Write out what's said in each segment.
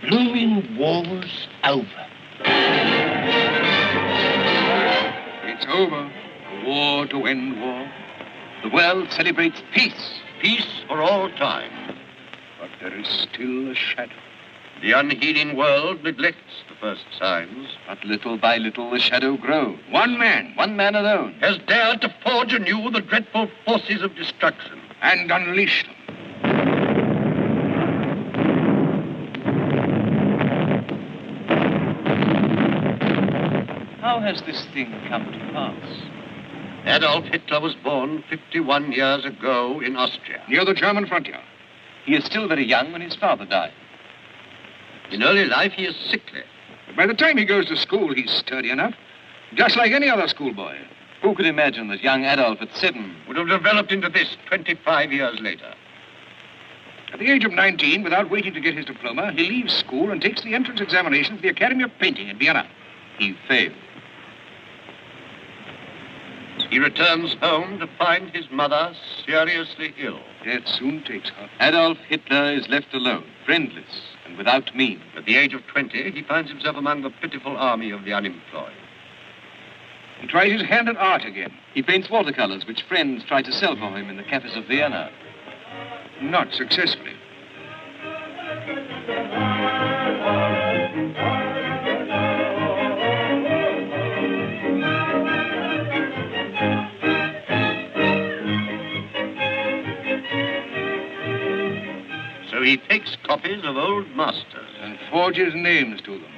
blooming war's over. It's over. A war to end war. The world celebrates peace. Peace for all time. But there is still a shadow. The unheeding world neglects the first signs. But little by little the shadow grows. One man alone, Has dared to forge anew the dreadful forces of destruction. and unleash them. How has this thing come to pass? Adolf Hitler was born 51 years ago in Austria. Near the German frontier. He is still very young when his father died. In early life, he is sickly. But by the time he goes to school, he's sturdy enough. Just like any other schoolboy. Who could imagine that young Adolf at 7 Would have developed into this 25 years later. At the age of 19, without waiting to get his diploma, he leaves school and takes the entrance examination for the Academy of Painting in Vienna. he failed? He returns home to find his mother seriously ill. Death soon takes her. Adolf Hitler is left alone, friendless, and without means. At the age of 20, he finds himself among the pitiful army of the unemployed. He tries his hand at art again. He paints watercolors which friends try to sell for him in the cafes of Vienna. Not successfully. So he takes copies of old masters. And forges names to them.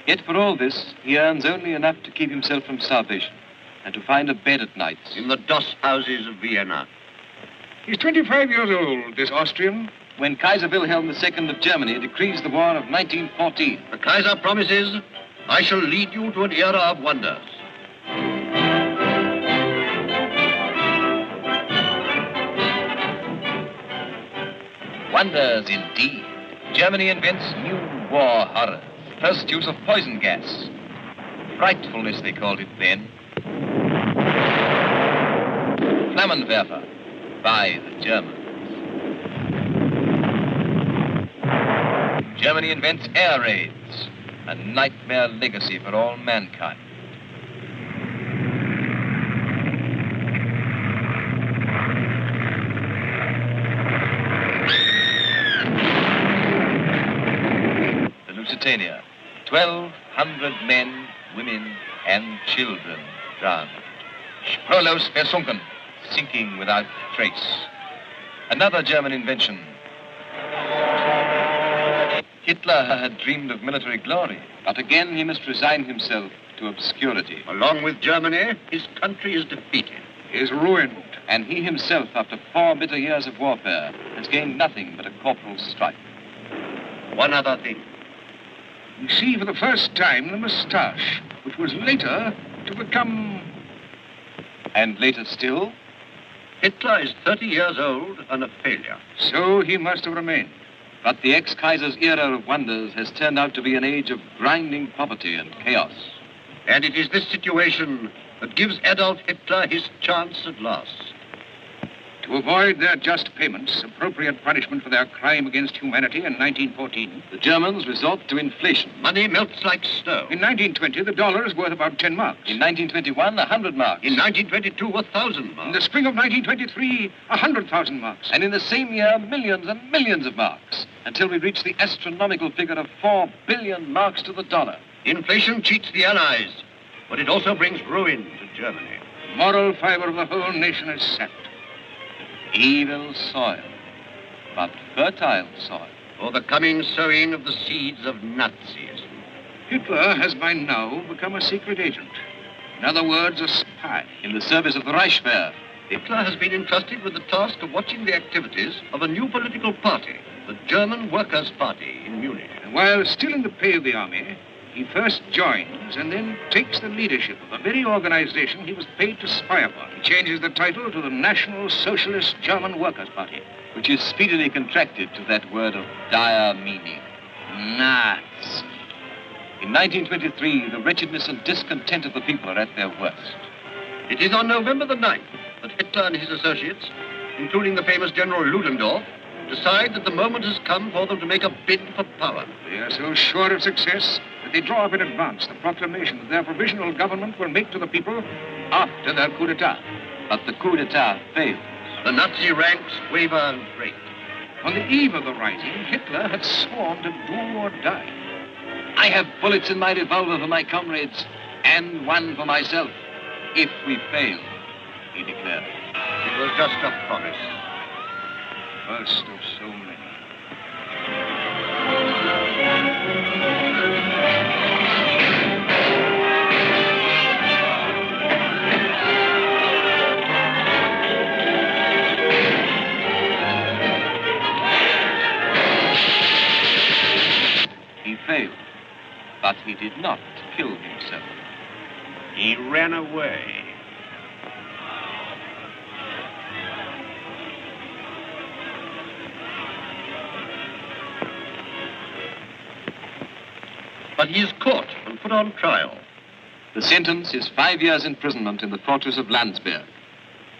Yet for all this, he earns only enough to keep himself from starvation and to find a bed at nights. In the doss houses of Vienna. He's 25 years old, this Austrian. When Kaiser Wilhelm II of Germany decrees the war of 1914, The Kaiser promises, I shall lead you to an era of wonders. wonders indeed. Germany invents new war horrors. First use of poison gas. Frightfulness, they called it then. Flammenwerfer by the Germans. Germany invents air raids, a nightmare legacy for all mankind. The Lusitania, 1,200 men, women, and children drowned. Spurlos versunken, sinking without trace. Another German invention. Hitler had dreamed of military glory, but again he must resign himself to obscurity. Along with Germany, his country is defeated. Is ruined. And he himself, after 4 bitter years of warfare, has gained nothing but a corporal's stripe. One other thing. You see for the first time the moustache, which was later to become... And later still, Hitler is 30 years old and a failure. So he must have remained. but the ex-Kaiser's era of wonders has turned out to be an age of grinding poverty and chaos. And it is this situation that gives Adolf Hitler his chance at last. To avoid their just payments, appropriate punishment for their crime against humanity in 1914. The Germans resort to inflation. Money melts like snow. In 1920, the dollar is worth about 10 marks. In 1921, 100 marks. In 1922, 1,000 marks. In the spring of 1923, 100,000 marks. And in the same year, millions and millions of marks, until we reach the astronomical figure of 4 billion marks to the dollar. Inflation cheats the Allies, but it also brings ruin to Germany. The moral fiber of the whole nation is sapped. Evil soil, but fertile soil. For the coming sowing of the seeds of Nazism. Hitler has by now become a secret agent. In other words, a spy. In the service of the Reichswehr. Hitler has been entrusted with the task of watching the activities of a new political party, the German Workers' Party in Munich. And while still in the pay of the army, he first joins and then takes the leadership of the very organization he was paid to spy upon. He changes the title to the National Socialist German Workers' Party. Which is speedily contracted to that word of dire meaning, Nazi. In 1923, the wretchedness and discontent of the people are at their worst. It is on November the 9th that Hitler and his associates, including the famous General Ludendorff, decide that the moment has come for them to make a bid for power. They are so sure of success that they draw up in advance the proclamation that their provisional government will make to the people after their coup d'etat. But the coup d'etat failed. The Nazi ranks waver and break. On the eve of the rising, Hitler had sworn to do or die. I have bullets in my revolver for my comrades and one for myself. If we fail, he declared. It was just a promise. First of so many. He failed, but he did not kill himself. He ran away. But he is caught and put on trial. The sentence is 5 years imprisonment in the fortress of Landsberg.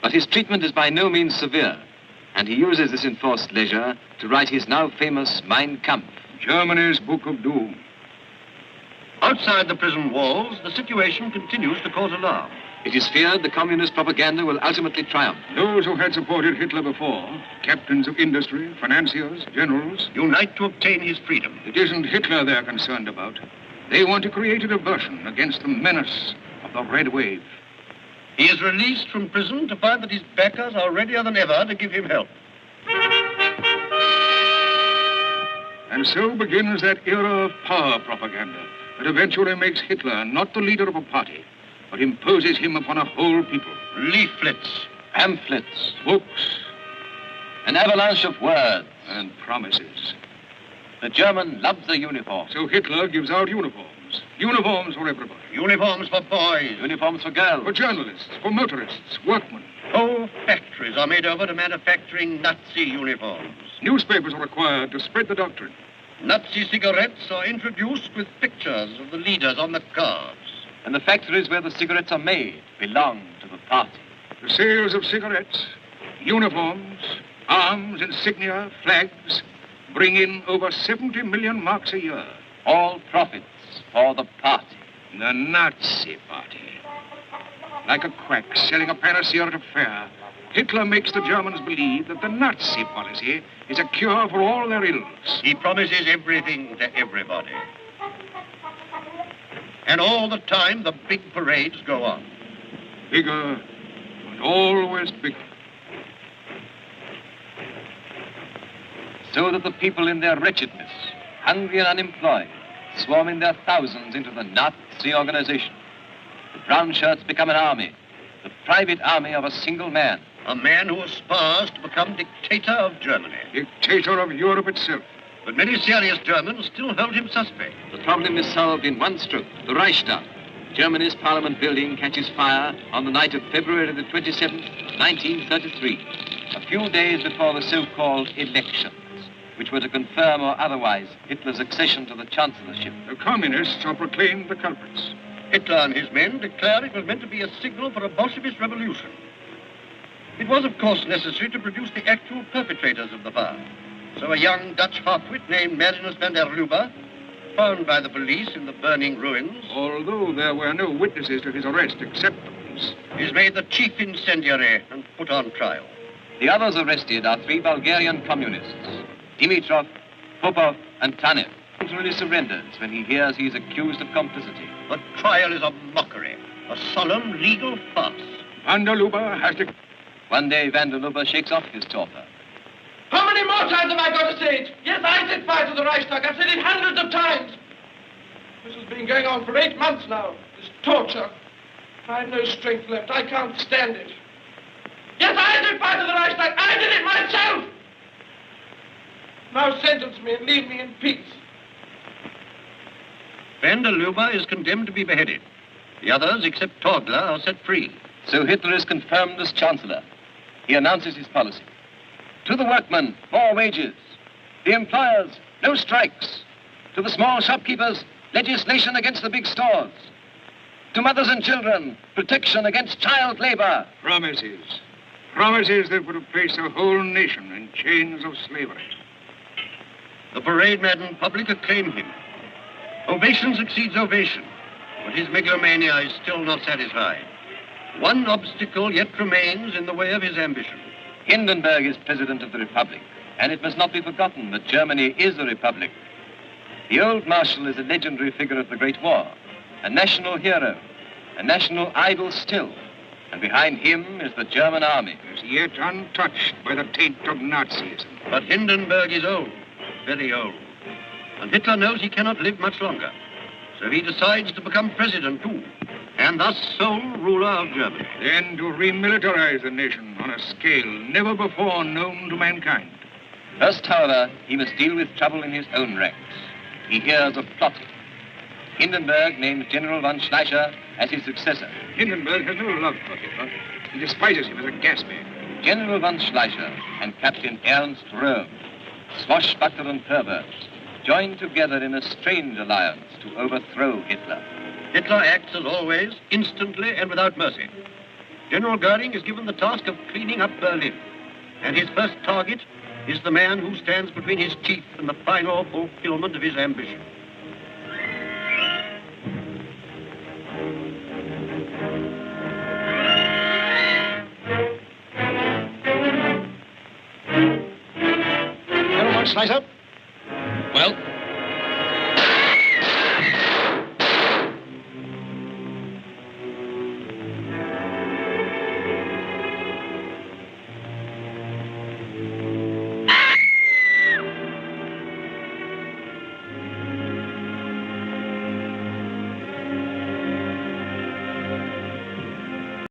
But his treatment is by no means severe, and he uses this enforced leisure to write his now famous Mein Kampf. Germany's Book of Doom. Outside the prison walls, the situation continues to cause alarm. It is feared the communist propaganda will ultimately triumph. Those who had supported Hitler before, captains of industry, financiers, generals, unite to obtain his freedom. It isn't Hitler they're concerned about. They want to create a diversion against the menace of the Red Wave. He is released from prison to find that his backers are readier than ever to give him help. And so begins that era of power propaganda that eventually makes Hitler not the leader of a party, but imposes him upon a whole people. Leaflets, pamphlets, books, an avalanche of words and promises. The German loves the uniform. So Hitler gives out uniforms. Uniforms for everybody. Uniforms for boys. Uniforms for girls. For journalists, for motorists, workmen. Whole factories are made over to manufacturing Nazi uniforms. Newspapers are required to spread the doctrine. Nazi cigarettes are introduced with pictures of the leaders on the cards. And the factories where the cigarettes are made belong to the party. The sales of cigarettes, uniforms, arms, insignia, flags bring in over 70 million marks a year. All profits for the party. The Nazi party. Like a quack selling a panacea at a fair, Hitler makes the Germans believe that the Nazi policy is a cure for all their ills. He promises everything to everybody. And all the time, the big parades go on. Bigger and always bigger. So that the people in their wretchedness, hungry and unemployed, swarm in their thousands into the Nazi organization. The brown shirts become an army, the private army of a single man. A man who aspires to become dictator of Germany. Dictator of Europe itself. But many serious Germans still hold him suspect. The problem is solved in one stroke, the Reichstag. Germany's parliament building catches fire on the night of February the 27th, 1933, a few days before the so-called elections, which were to confirm or otherwise Hitler's accession to the chancellorship. The communists are proclaimed the culprits. Hitler and his men declare it was meant to be a signal for a Bolshevist revolution. It was, of course, necessary to produce the actual perpetrators of the fire. So a young Dutch half-wit named Marinus van der Lubbe, found by the police in the burning ruins, although there were no witnesses to his arrest except the police, is made the chief incendiary and put on trial. The others arrested are 3 Bulgarian communists, Dimitrov, Popov, and Tanev. He literally surrenders when he hears he is accused of complicity. The trial is a mockery, a solemn legal farce. Van der Lubbe has to... One day, van der Lubbe shakes off his torpor. How many more times have I got to say it? Yes, I set fire to the Reichstag. I've said it hundreds of times. This has been going on for 8 months now, this torture. I've no strength left. I can't stand it. Yes, I set fire to the Reichstag. I did it myself. Now sentence me and leave me in peace. Van der Lubbe is condemned to be beheaded. The others, except Torgler, are set free. So Hitler is confirmed as chancellor. He announces his policy. To the workmen, more wages. The employers, no strikes. To the small shopkeepers, legislation against the big stores. To mothers and children, protection against child labor. Promises. Promises that would have placed a whole nation in chains of slavery. The parade-maddened public acclaim him. Ovation succeeds ovation, but his megalomania is still not satisfied. One obstacle yet remains in the way of his ambition. Hindenburg is president of the Republic, and it must not be forgotten that Germany is a republic. The old marshal is a legendary figure of the Great War, a national hero, a national idol still, and behind him is the German army. As yet untouched by the taint of Nazism. But Hindenburg is old, very old, and Hitler knows he cannot live much longer. So he decides to become president, too, and thus sole ruler of Germany. Then to remilitarize the nation on a scale never before known to mankind. First, however, he must deal with trouble in his own ranks. He hears of plotting. Hindenburg names General von Schleicher as his successor. Hindenburg has no love for Hitler. He despises him as a gas man. General von Schleicher and Captain Ernst Röhm, swashbuckler and perverts, join together in a strange alliance to overthrow Hitler. Hitler acts, as always, instantly and without mercy. General Goering is given the task of cleaning up Berlin, and his first target is the man who stands between his chief and the final fulfillment of his ambition. General von Schleicher? Well,